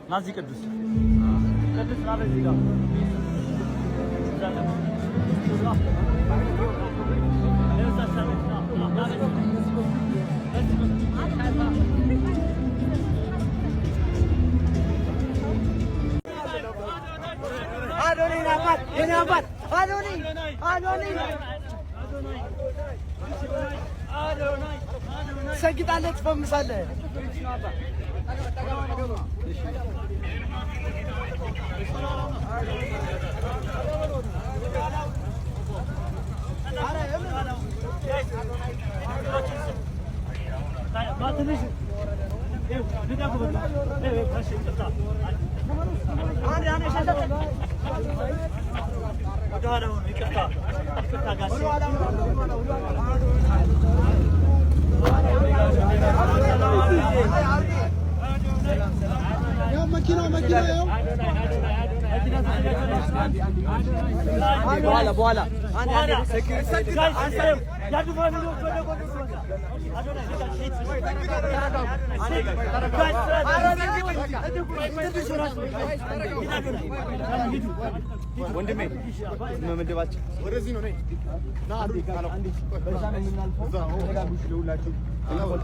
ናዚ ቅዱስ ናበ እዚህ ጋር ሰግጣለች ፈምሳለህ በኋላ ወንድሜ መመደባችን ወደዚህ ነው ነኝ ና አንዴ በዛ ነው የምናልፈው ተጋብዙ ለሁላችሁ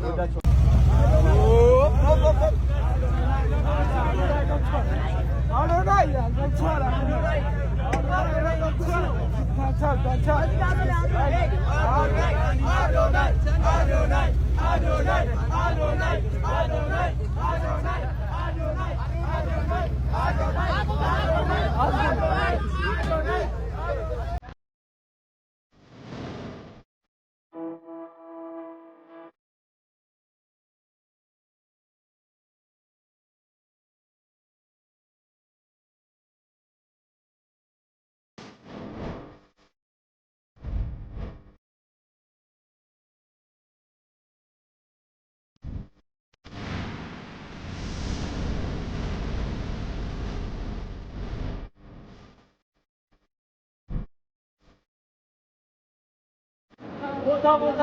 ወዳችሁ ቦታ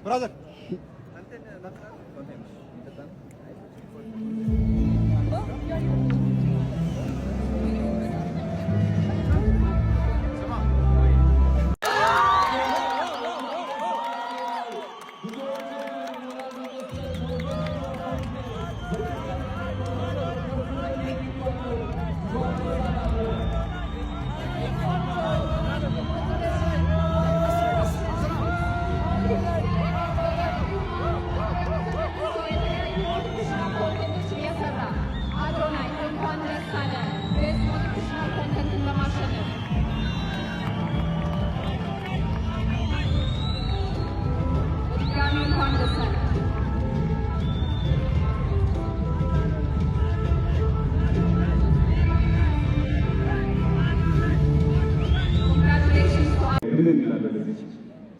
Brother.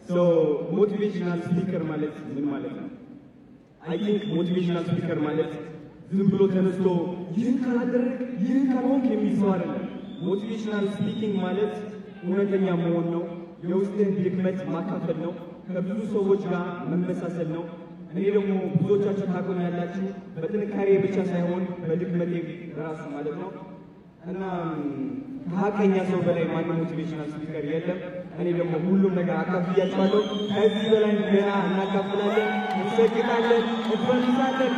ሶ ሞቲቬሽናል ስፒከር ማለት ምን ማለት ነው? አይ ቲንክ ሞቲቬሽናል ስፒከር ማለት ዝም ብሎ ተነስቶ ይህን ካላደረግ ይህን ካልሆንክ የሚል ሰው አይደለም። ሞቲቬሽናል ስፒኪንግ ማለት እውነተኛ መሆን ነው። የውስጥን ድክመት ማካፈል ነው። ከብዙ ሰዎች ጋር መመሳሰል ነው። እኔ ደግሞ ብዙዎቻችሁ ታቆም ያላችሁ በጥንካሬ ብቻ ሳይሆን በድክመቴ ራሱ ማለት ነው። እና ከሀቀኛ ሰው በላይ ማንም ሞቲቬሽናል ስፒከር የለም። እኔ ደግሞ ሁሉም ነገር አካፍያችኋለሁ። ከዚህ በላይ ገና እናካፍላለን፣ እንሰግጣለን፣ እንፈንሳለን።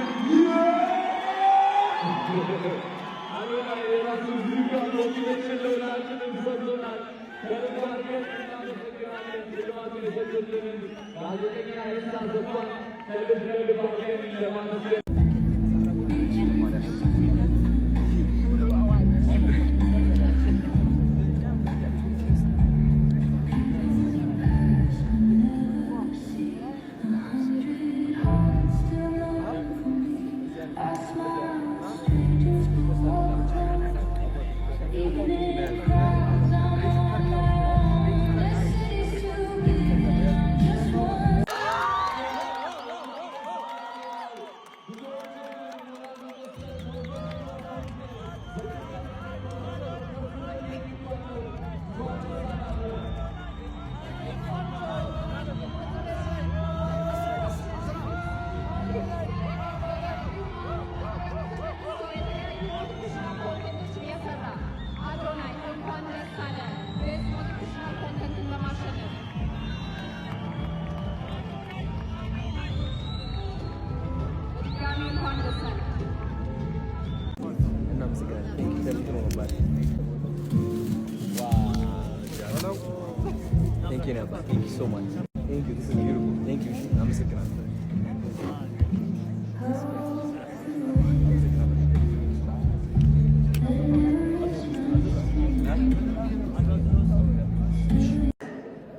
Thank you, Naba. Thank you so much. Thank you. This is beautiful. Thank you. Namaskar.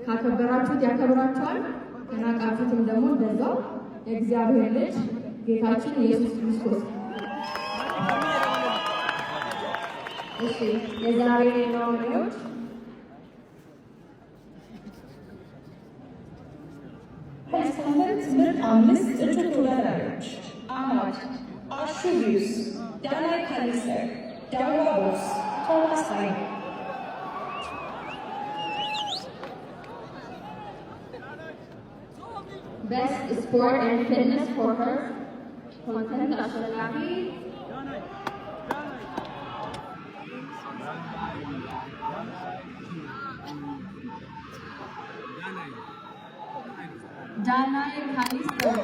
ካከበራችሁት ያከብራችኋል፣ ከናቃችሁትም ደግሞ እንደዛው። የእግዚአብሔር ልጅ ጌታችን ኢየሱስ ክርስቶስ እሺ የዛሬ ነው ነው በሳምንት ምርጥ 5 እጩ ተወዳዳሪዎች አማድ አሹቢዩስ፣ ዳላይ ካሊስተር፣ ዳዋቦስ፣ ቶማስ ላይ Best Sport and Fitness for her content አሸናፊ ዳላይ ካሊስተር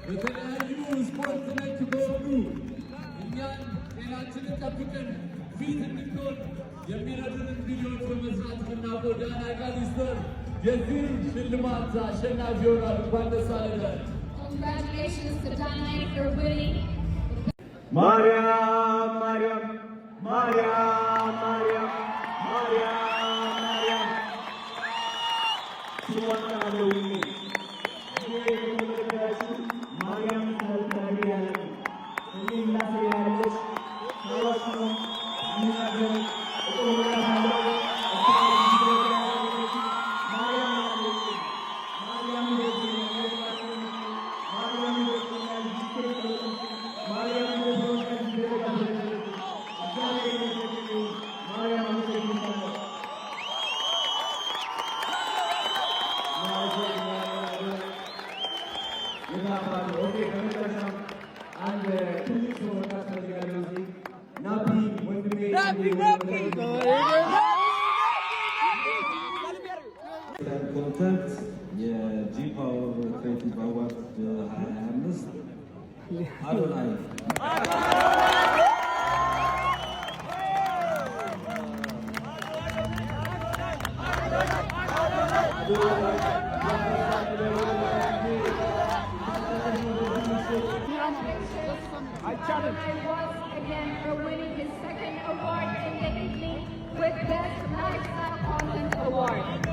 የተለያዩ ስፖርት ነክ በሆኑ እኛን ጤናችንን ጠብቀን ፊት እንድንሆን የሚረዱንን ቪዲዮዎች በመስራት የምናውቀው ዳላይ ካሊስተር የዚህ ሽልማት አሸናፊ ይሆናል። እንኳን ደስ አለን። Congratulations to Danai for winning. ማርያም ማርያም ማርያም ማርያም ማርያም ማርያም ስዋታለው ማርያም ታሪክ ያለ እኔ እናሰያለሽ ታዋቂ ሚናገር ኮንተንት የጂ ፓወር ክሬቲቭ አዋርድ 2025 አዶናይ Once again for winning his second award in the evening with Best Lifestyle Content Award.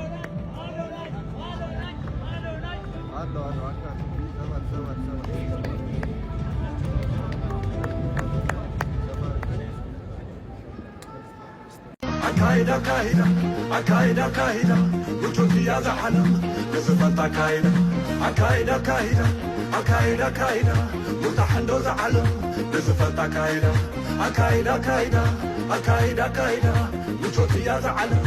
akaida kaida akaida kaida uchuti ya zahala nizifanta kaida akaida kaida akaida kaida mutahando zahala nizifanta kaida akaida kaida akaida kaida uchuti ya zahala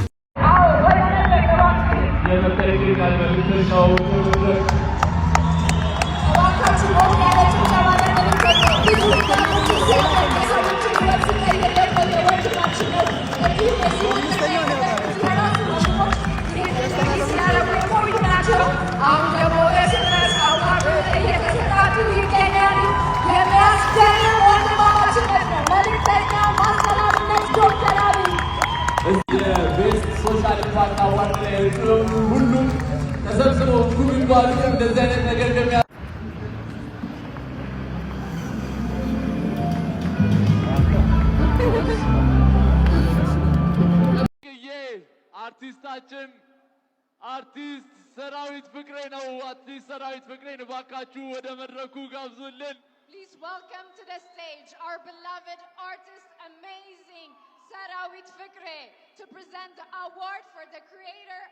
የቤስት ሶሻል ኢምፓክት አዋርድ ላይ ሁሉም ተሰብስበው ጉብኝቷል እንደዚህ አይነት ነገር እንደሚያ አርቲስታችን አርቲስት ሰራዊት ፍቅሬ ነው። አርቲስት ሰራዊት ፍቅሬን እባካችሁ ወደ መድረኩ ጋብዙልን። Please welcome to the stage our beloved artist, amazing Sarawit Fikre, to present the award for the Creator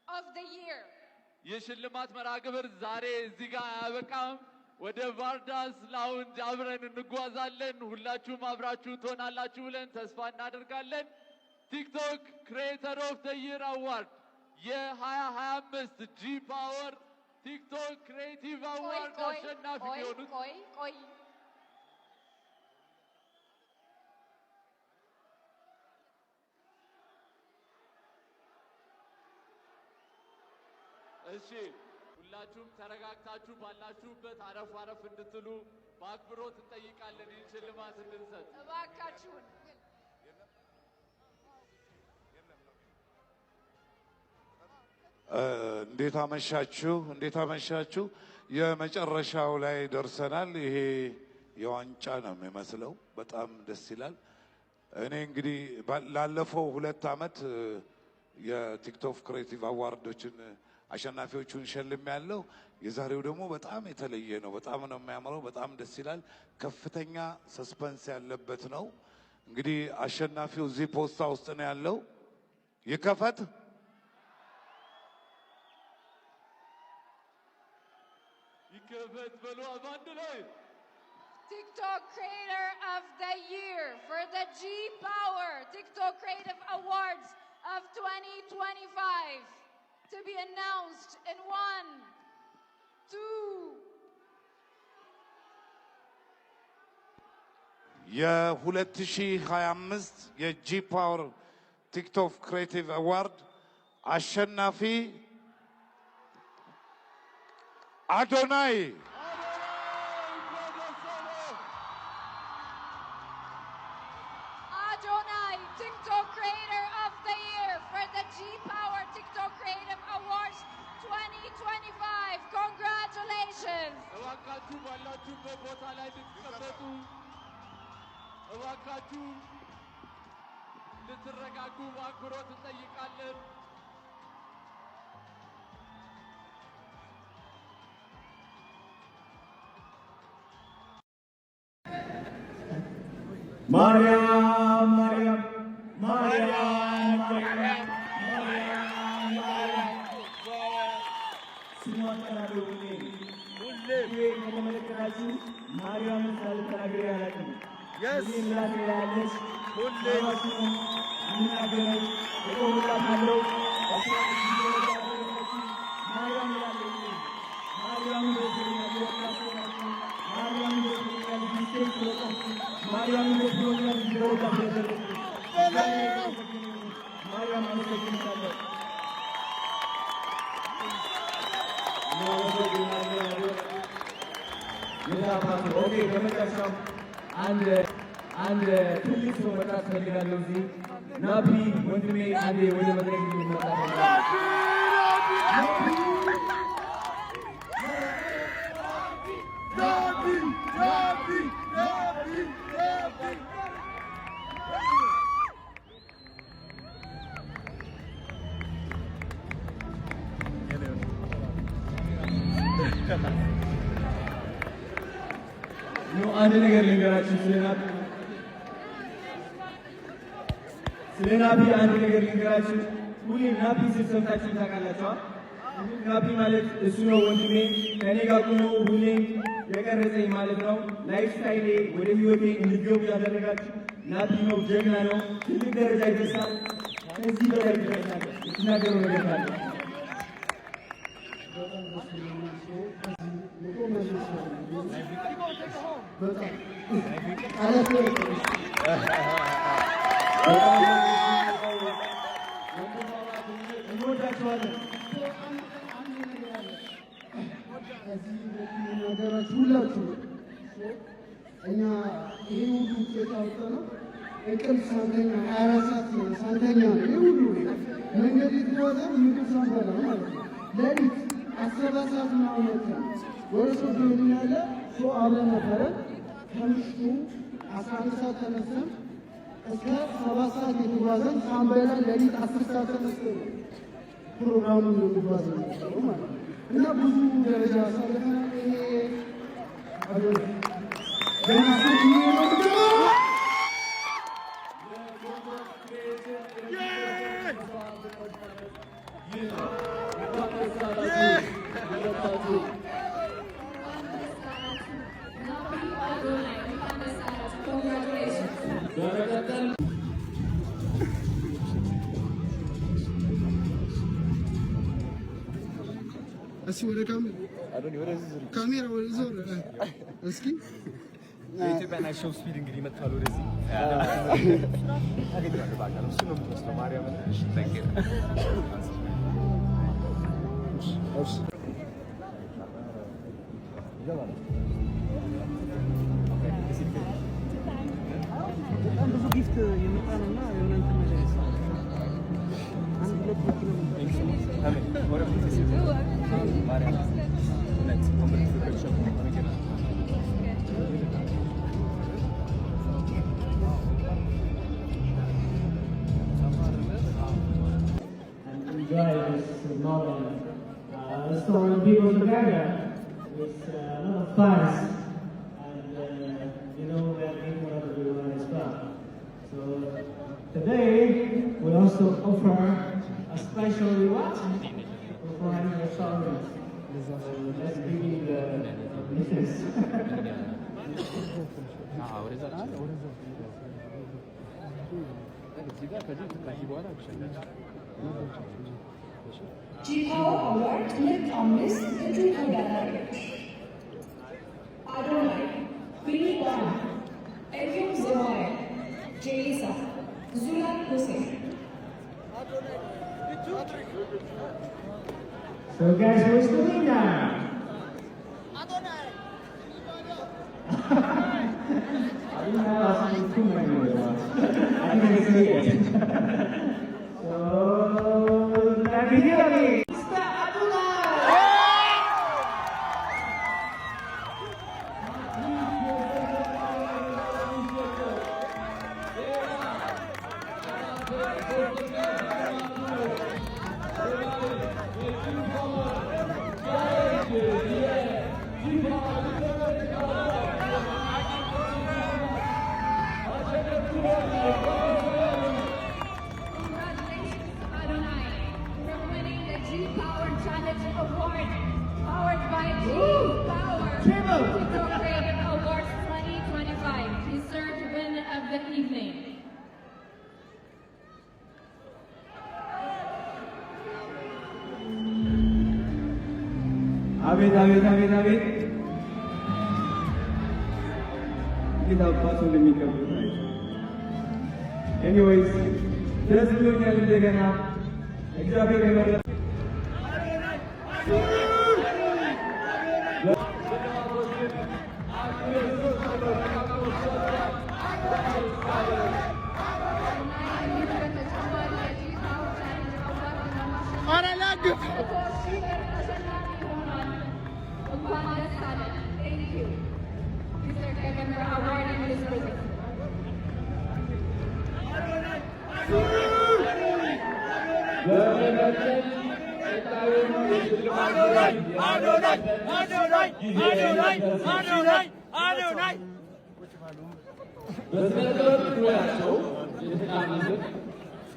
of the Year. የሽልማት መርሃ ግብር ዛሬ እዚህ ጋር አያበቃም። ወደ ቫርዳስ ላውንጅ አብረን እንጓዛለን። ሁላችሁም አብራችሁ ትሆናላችሁ ብለን ተስፋ እናደርጋለን። ቲክቶክ ክሬተር ኦፍ ዘ ይር አዋርድ የ2025 ጂ ፓወር ቲክቶክ ክሬቲቭ አዋርድ አሸናፊ የሆኑት እሺ፣ ሁላችሁም ተረጋግታችሁ ባላችሁበት አረፍ አረፍ እንድትሉ በአክብሮት እንጠይቃለን። ይህን ሽልማት እንድንሰጥ እባካችሁን። እንዴት አመሻችሁ፣ እንዴት አመሻችሁ። የመጨረሻው ላይ ደርሰናል። ይሄ የዋንጫ ነው የሚመስለው። በጣም ደስ ይላል። እኔ እንግዲህ ላለፈው 2 ዓመት የቲክቶክ ክሬቲቭ አዋርዶችን አሸናፊዎቹን ሸልም ያለው። የዛሬው ደግሞ በጣም የተለየ ነው። በጣም ነው የሚያምረው። በጣም ደስ ይላል። ከፍተኛ ሰስፐንስ ያለበት ነው። እንግዲህ አሸናፊው እዚህ ፖስታ ውስጥ ነው ያለው። ይከፈት። ይከፈት በሉ አባንድ ላይ TikTok Creator of the Year for the G Power TikTok Creative Awards of 2025 to be announced in 1, 2. የ2025 የጂ ፓወር ቲክቶክ ክሬቲቭ አዋርድ አሸናፊ አዶናይ Adonai, TikTok Creator of the Year for the G Power TikTok Creative Awards 2025. Congratulations! እባካችሁ ባላችሁበት ቦታ ላይ እንድትቀመጡ፣ እባካችሁ እንድትረጋጉ በአክብሮት እንጠይቃለን። ማርያም ማርያም ማርያም ማርያም ስሟን ተናገሩ። ሁሌ ከተመለከታችሁ ማርያምን ሳልተናገር አላውቅም። እኔ ምላሴ ያለች ሁሌ የምናገረው እቆምላታለሁ። ማርያም ላለች ማርያም ማርያም በመጨረሻው አንድ ትልቅ ሰው መጣት ፈልጋለሁ። እዚህ ናፒ ወንድሜ አንዴ ወደ መድረክ እንዲመጣ አንድ ነገር ልንገራችሁ ስለናት ስለ ናፒ አንድ ነገር ልንገራችሁ። ሁሌም ናፒ ስል ሰምታችሁ ታውቃላችሁ። ናፒ ማለት እሱ ነው ወንድሜ፣ ከኔ ጋር ቆሞ ሁሌም የቀረጸኝ ማለት ነው። ላይፍ ስታይሌ ወደ ህይወቴ እንድገቡ ያደረጋችሁ ናፒ ነው። ጀግና ነው። ትልቅ ደረጃ ይደርሳል። ከዚህ በላይ ይደርሳል። የተናገረው ነገር ካለ ሁላችሁ እኛ ይሄ ሁሉ ውጤት አውጥተነው እንቅልፍ ሳንተኛ 24 ሰዓት ሳንተኛ ይሄ ሁሉ መንገድ የተጓዘ ምግብ ሳንበላ ማለት ነው። ሌሊት 17 ሰዓት ምናምን ወደ ሶዶ ያለ ሰው አብረን ነበረ። ከምሽቱ 11 ሰዓት ተነስተን እስከ 7 ሰዓት የተጓዘን ሳንበላ ሌሊት 10 ሰዓት ተነስተን ፕሮግራሙን እንጓዝ ነው ማለት ነው። እና ብዙ ደረጃ አሳልፈናል። ይሄ ገና እስኪ ወደ ካሜራ ወደ ዞር እስኪ የኢትዮጵያ ናሽናል ስፒድ እንግዲህ መጥቷል ወደዚህ አገኘዋለሁ። በቃ እሱ ነው የምትመስለው ማርያም። እሺ ታንክ ዩ በጣም ብዙ ጊፍት የመጣነውና የሆነ እንትን ነገር ይሰራል። አንድ ሁለት መኪና enjoy this moment. Restoring people together is a lot of fun, and you know we are in for everyone as well. So today we also offer a special reward for having a restaurant. So let's begin the business. ጂፓወር አዋርድ 2 እጩ ተወዳዳሪዎች አዶናይ፣ ቢኒባን፣ ኤፍሬም ዘዋይ፣ ጄሊሳ፣ ዙላን ሁሴን። So guys, who's the winner? I didn't see it. So let me hear it. Award, powered by G-Power, TikTok Creative Awards 2025. He served winner of the evening. አቤት አቤት አቤት አቤት! እንዴት አባቱ እንደሚቀበሉት አይደል? ኤኒዌይስ ደስ ብሎኛል። እንደገና እግዚአብሔር የመረጠ Thank you. Mr. Kevin for awarding this project. በስነ ጥበብ ሙያቸው የተቃኙትን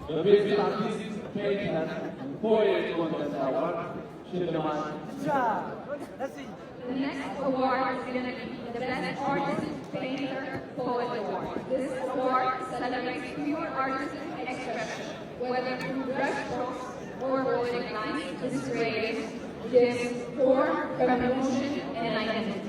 the Best Artist Painter and Poet Contest Award ሽልማት The next award is going to be the Best Artist Painter Poet Award. This award celebrates pure artistic expression, whether through brushstrokes or poetic lines. This creative gives form, emotion, and identity.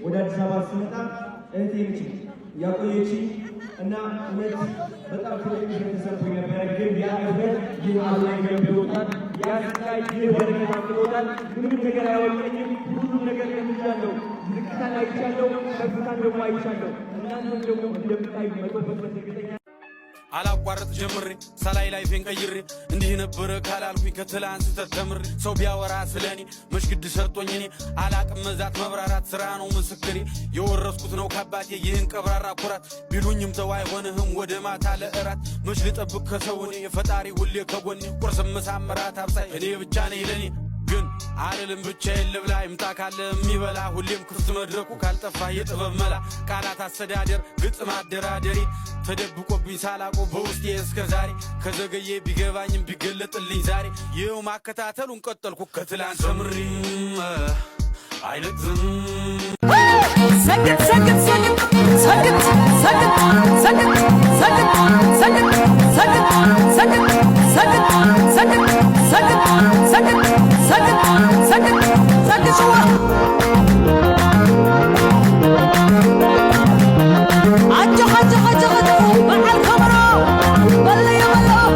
ወደ አዲስ አበባ ስመጣ እህቴ ነች ያቆየችኝ እና እውነት በጣም ትልቅ ተሰጥቶኝ ነበረ። ግን ያ እውነት ይህ አላህ ገብቶታል። ያ ስቃይ ይህ በረከት አምጥቶታል። ምንም ነገር አያወጣኝም። ሁሉም ነገር ለምጃለሁ። ዝቅታን አይቻለሁ፣ ከፍታን ደግሞ አይቻለሁ። እናንተም ደግሞ እንደምታዩ 100% እርግጠኛ አላቋረጥ ጀምሬ ሰላይ ላይፌን ቀይሬ እንዲህ ነበረ ካላልኩኝ ከትላንት ስህተት ተምሬ ሰው ቢያወራ ስለኔ መሽግድ ሰርጦኝ እኔ አላቅም መዛት መብራራት ስራ ነው ምስክሬ የወረስኩት ነው ከአባቴ ይህን ቀብራራ ኩራት ቢሉኝም ተው አይሆንህም ወደ ማታ ለእራት መች ልጠብቅ ከሰው እኔ የፈጣሪ ሁሌ ከጎኔ ቁርስም ምሳም እራት አብሳይ እኔ ብቻ ነኝ ለኔ ግን አልልም ብቻዬን ልብላ ይምጣ ካለ የሚበላ ሁሌም ክፍት መድረኩ ካልጠፋ የጥበብ መላ ቃላት አስተዳደር ግጥም አደራደሬ ተደብቆብኝ ሳላቆ በውስጤ እስከ ዛሬ ከዘገየ ቢገባኝም ቢገለጥልኝ ዛሬ ይኸው ማከታተሉን ቀጠልኩ ከትላንት ተምሬ አይለቅዝም ሰግጥ ሰግጥ ሰግጥ ሰግጥ ሰግጥ ሰግጥ ሰግጥ ሰግጥ ሰግጥ ሰግጥ ሰግጥ ሰግጥ ሰግጥ ሰግጥ ሰግጥ ሰግጥ ሰግጥ ሸዋ አጀ ሀጀ ሀጀ ሀጀ በዓል ከበሮ በለየ በለው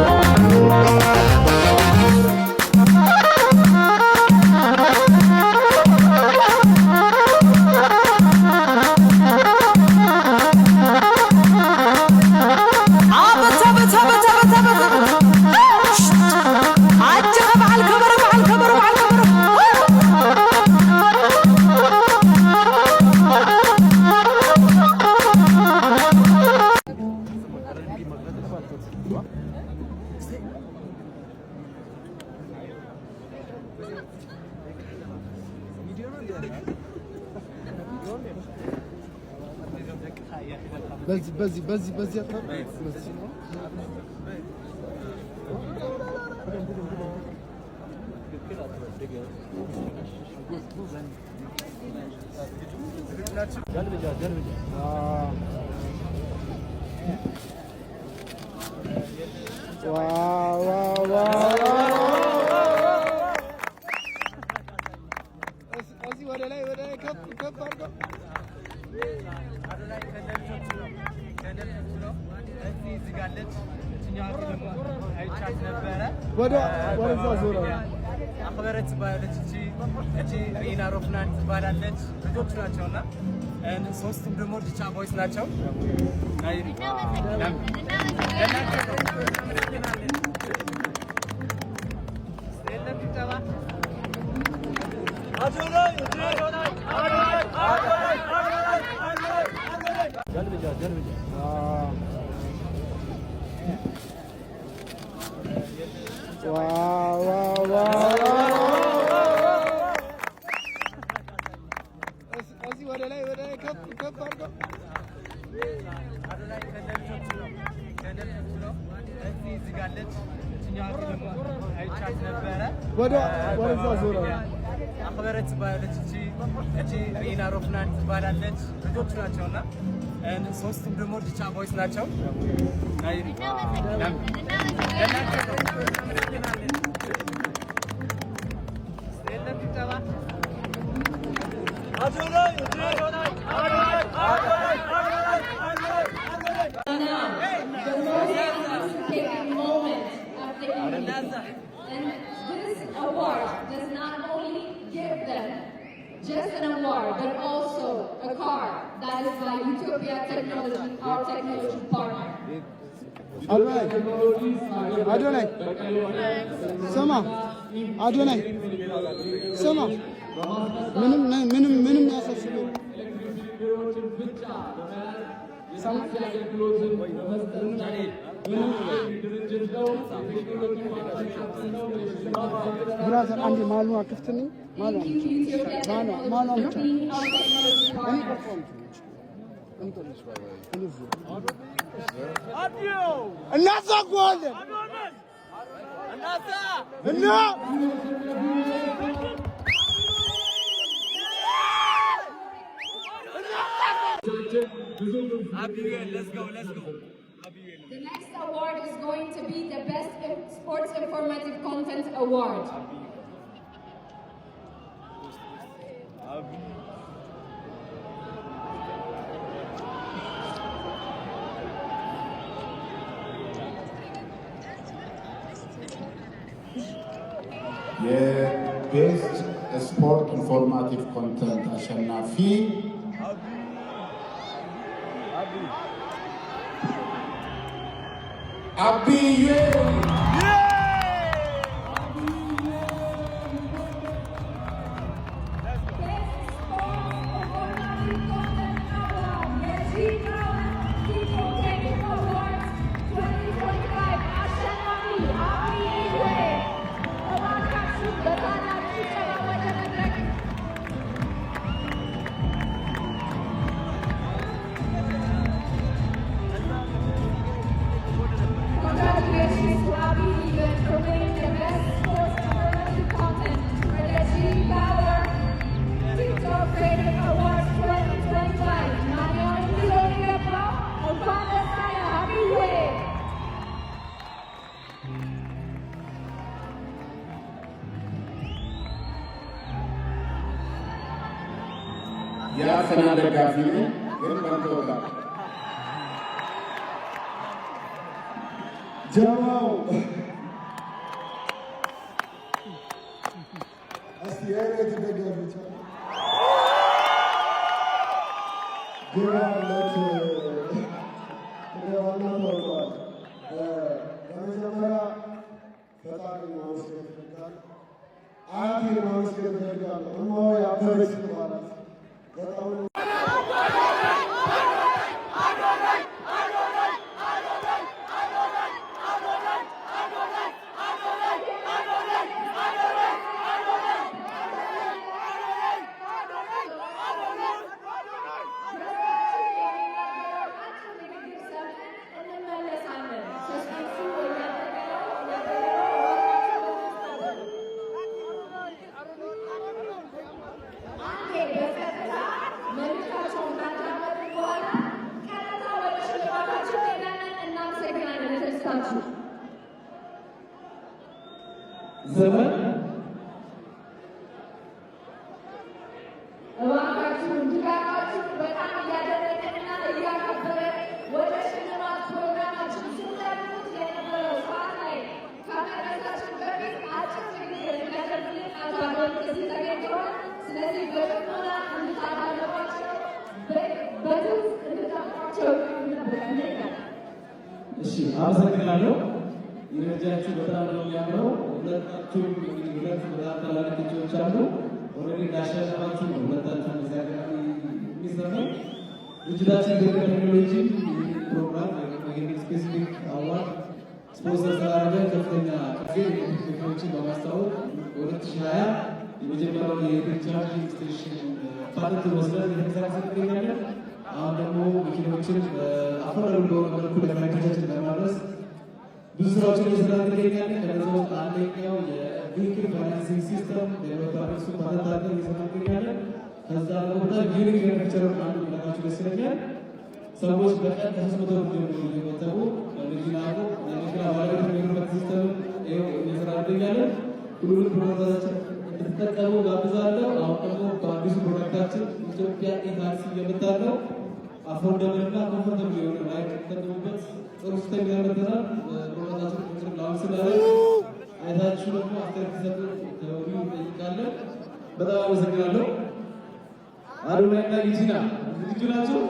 በዚህ ወደዛ ዞራ አክበረት ባለች እቺ ሪና ሮፍናን ትባላለች። ልጆቹ ናቸውና ሶስቱም ደግሞ ዲቻ ቦይስ ናቸው። ወደዛ ዞራ አክበረት ባለች እቺ ሪና ሮፍናን ትባላለች። ልጆቹ ናቸውና ሶስቱም ደግሞ ዲቻ ቦይስ ናቸው። And this award does not only give them just an award, but also a car that is by Utopia Technology, our technology partner. Adonai, Sama, Adonai, Sama, ምንም ያሳስበው ብራዘር አንዴ ማሉ አክፍትኒ ማሉ ብቻ እናዛጓለን እና let's go. The next award is going to be the Best Sports Informative Content Award. የቤስት ስፖርት ኢንፎርማቲቭ ኮንተንት አሸናፊ አብዬ የአርሰናል ደጋፊ ነኝ፣ ግን በንቶታ ጀማው እስቲ የቤት ደጋፊዎች ግራለት ረዋና ተወቋል። በመጀመሪያ ፈጣሪ ማመስገን እፈልጋለሁ። አያቴን ማመስገን እፈልጋለሁ። እማሆ ያበበች ትባላለች። በጣም ዘመን እባካችሁን ድጋፋችሁን በጣም እያደረግንና እያከበረን ወደ ሽልማት ፕሮግራማችን ስንደርሱት የነበረው ሰዓት ላይ ከመድረሳችን በፊት አጭር ንግግር እንዲያደርግልን አቶ አዶል እዚህ ተገኝተዋል። ስለዚህ በጥሞና እንድታዳምጧቸው በድምፅ እንድታውቋቸው እንጠብቃለን። እሺ፣ አመሰግናለሁ። ይረጃችሁ በጣም ነው የሚያምረው። ሁለታችሁም ሁለት በጣም ታላላቅ ልጆች አሉ። ኦልሬዲ እንዳሸነፋችሁ ነው ሁለታችሁም እዚያ ጋር የሚሰራው። ድርጅታችን በቴክኖሎጂ ፕሮግራም ይህን ስፔሲፊክ አዋርድ ስፖንሰር ስላደረገ ከፍተኛ ጊዜ ቴክኖሎጂን በማስታወቅ በ2020 የመጀመሪያውን የኤሌክትሪክ ቻርጂንግ ስቴሽን ፓተንት ወስደን እየተንቀሳቀስን እንገኛለን። አሁን ደግሞ መኪናዎችን በአፎርደብል በሆነ መልኩ ለተመልካቾቻችን ለማድረስ ብዙ ስራዎችን እየሰራን እንገኛለን። ከነዚያ ውስጥ አንደኛው የቪሂክል ፋይናንሲንግ ሲስተም የመባረሱ ፓተንት አድርገን እየሰራን እንገኛለን። ከዛ በቦታ ዩኒክ ሌክቸረር አንዱ ለማችሁ ደስ ይለኛል። ሰዎች በቀን ከ300 ብር ጀምሮ እየቆጠቡ ለመኪና ባለቤት የሚሆኑበት ሲስተም ይኸው እየሰራን እንገኛለን። ሁሉንም ፕሮግራሞቻችን እንድትጠቀሙ ጋብዛለሁ። አሁን ደግሞ በአዲሱ ፕሮዳክታችን ኢትዮጵያ ኢታክሲ የምታለው አፎርደብል እና ኮምፎርተብል የሆነ ራይድ ተጠቅሙበት ጥሩ ሲስተም ያመጣናል። ፕሮግራማችን ቁጥር ላውንስ ላይ አይታችሁ ደግሞ አስተያየት ሲሰጡ ከወዲሁ እንጠይቃለን። በጣም አመሰግናለሁ። አዶናይና ዩቲና ዝግጁ ናቸው?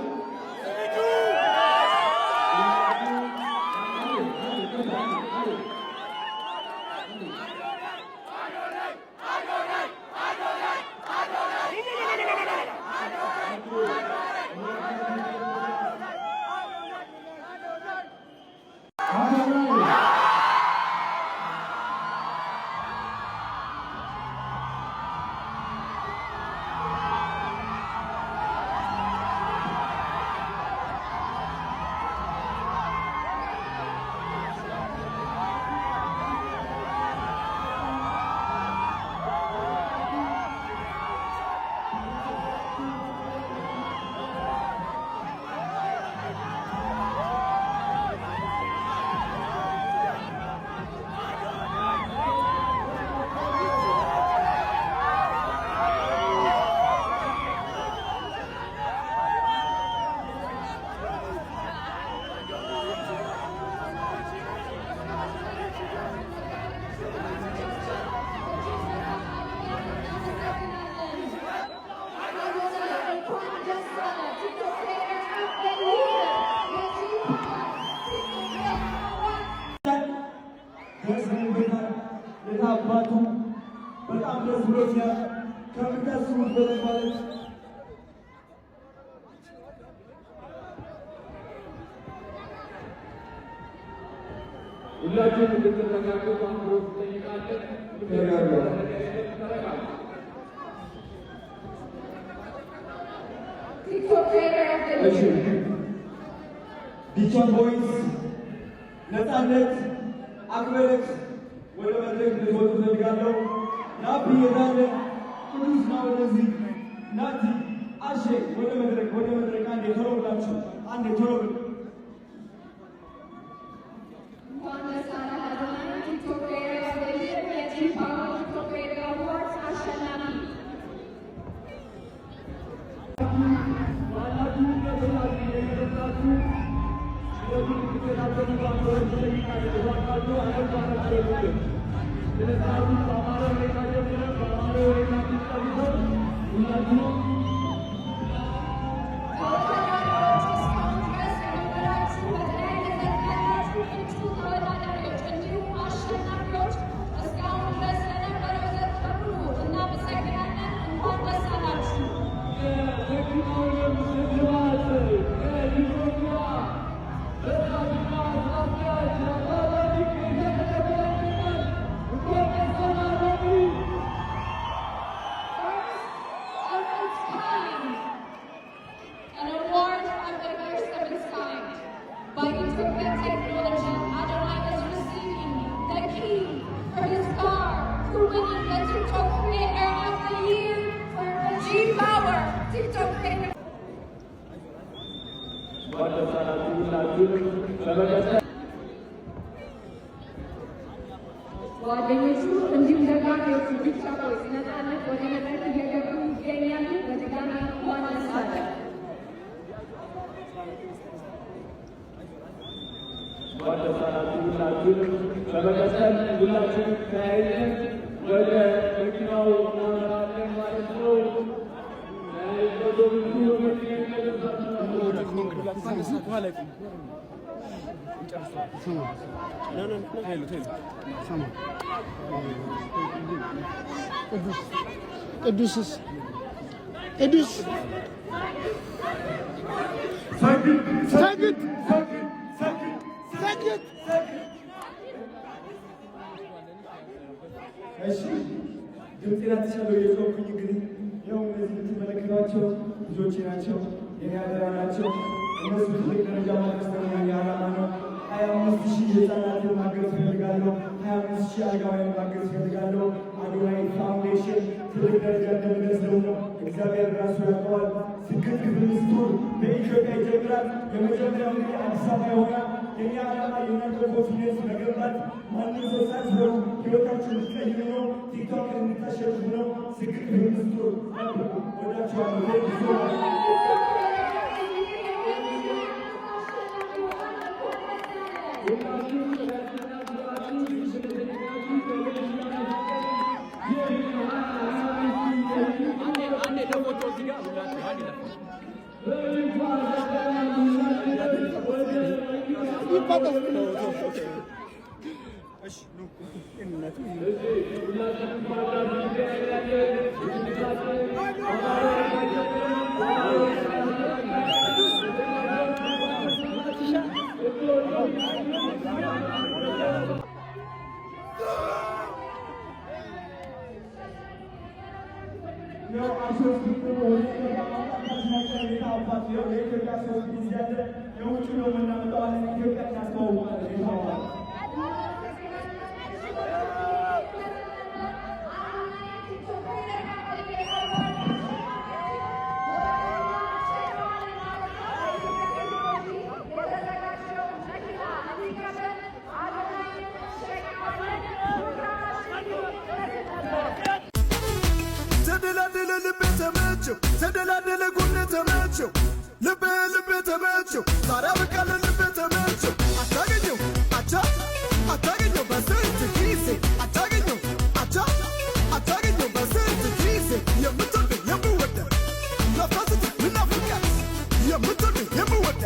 አባቱ በጣም ደስ ብሎኛል። ከምታስቡት በላይ ማለት ሁላችሁም እንድትረጋጉ በአክብሮት እንጠይቃለን። ዲቻ ቦይስ ነፃነት አክብረት ወደ መድረክ ልትወጡ እፈልጋለሁ። ናፒ የታለ? ቅዱስ ና ወደዚህ። ናቲ አሼ ወደ መድረክ አንዴ ቶሎ ብላችሁ አንዴ ቶሎ ብሉ። ጓደኞቹ እንዲሁም ደጋፊዎቹ ዲቻ ቦይስ ነፃነት ወደ መድረክ እየገቡ ይገኛሉ። በድጋሚ እንኳን ደስ አላችሁ። በመቀጠል ሁላችንም ተያይዘን ወደ መኪናው እናመራለን ማለት ነው። ቅዱስስ ቅዱስ ሰግድ እሺ ድምፄን አትሻለው እየጮኩኝ እንግዲህ ያው እነዚህ የምትመለከቷቸው ልጆቼ ናቸው፣ የኔ አደራ ናቸው። እነሱ ትልቅ ደረጃ ማድረስ ደግሞ የኔ ዓላማ ነው። 25,000 ህፃናትን ማገዝ እፈልጋለሁ። 25,000 አረጋውያን ማገዝ እፈልጋለሁ። አዶናይ ፋውንዴሽን ትልቅ ደረጃ እንደሚደርስ ደግሞ እግዚአብሔር ራሱ ያውቀዋል። ስኬት ክፍል ስቶር በኢትዮጵያ ይጀምራል። የመጀመሪያው እንግዲህ አዲስ አበባ ይሆናል። የኔ ዓላማ የእናንተ ኮንፊደንስ መገንባት፣ ማንም ሰው ሳትፈሩ ህይወታችሁን ልትቀይሩ ነው። ቲክቶክን እንድታሸንፉ ነው። ስኬት ክፍል ስቶር ወዳችኋለሁ። Thank you. ተደላደለ ጎኔ ተመቸው ልቤ ተመቸው ዛሬ በቃለ ልቤ ተመቸው አታገኘው አቻ አታገኘው በስንት ጊዜ አታገኘው አቻ አታገኘው በስንት ጊዜ የምትወድ የምወደ ለፋስት ምናፍቃት የምትወድ የምወደ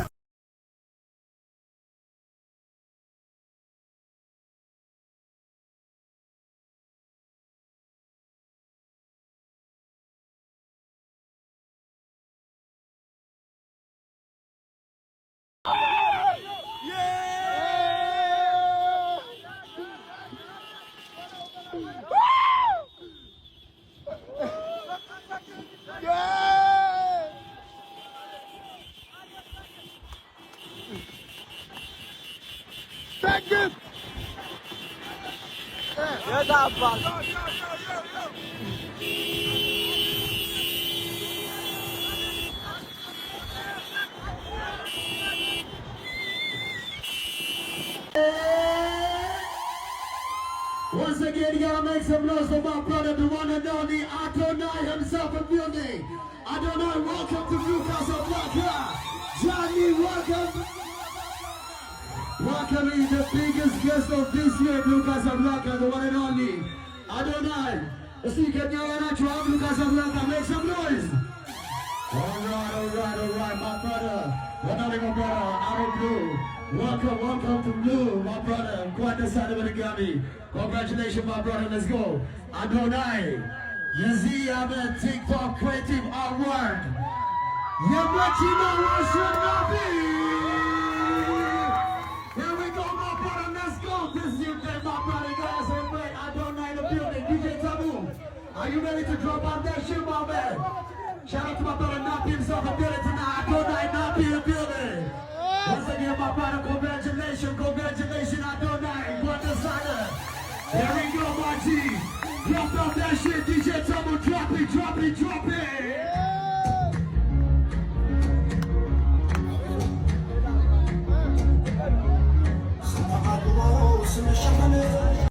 Once again, you gotta make some noise for my brother, the one and only Adonai himself in building. Adonai, welcome to Newcastle Blacker. Johnny, welcome. Welcoming the biggest guest of this year, Newcastle Blacker, the one and only Adonai. Let's see, can you hear that? Newcastle Blacker, make some noise. Alright, my brother. One only my brother, out of blue. Welcome to Blue, my brother. Quite the side of the Grammy. Congratulations, my brother. Let's go. Adonai, Yazzie Ahmed TikTok Creative Award. Yamachino Washinabi. Here we go, my brother. Let's go. This is your day, my brother. Guys, everybody. Adonai in the building. DJ Tabu. Are you ready to drop out that shit, my man? Shout out to my brother Napi himself in the building tonight. Adonai Napi in the building. Once again, my brother, congratulations, Adonai, what the signer. Here we go, my G. Drop out that shit, DJ Tumble, drop it.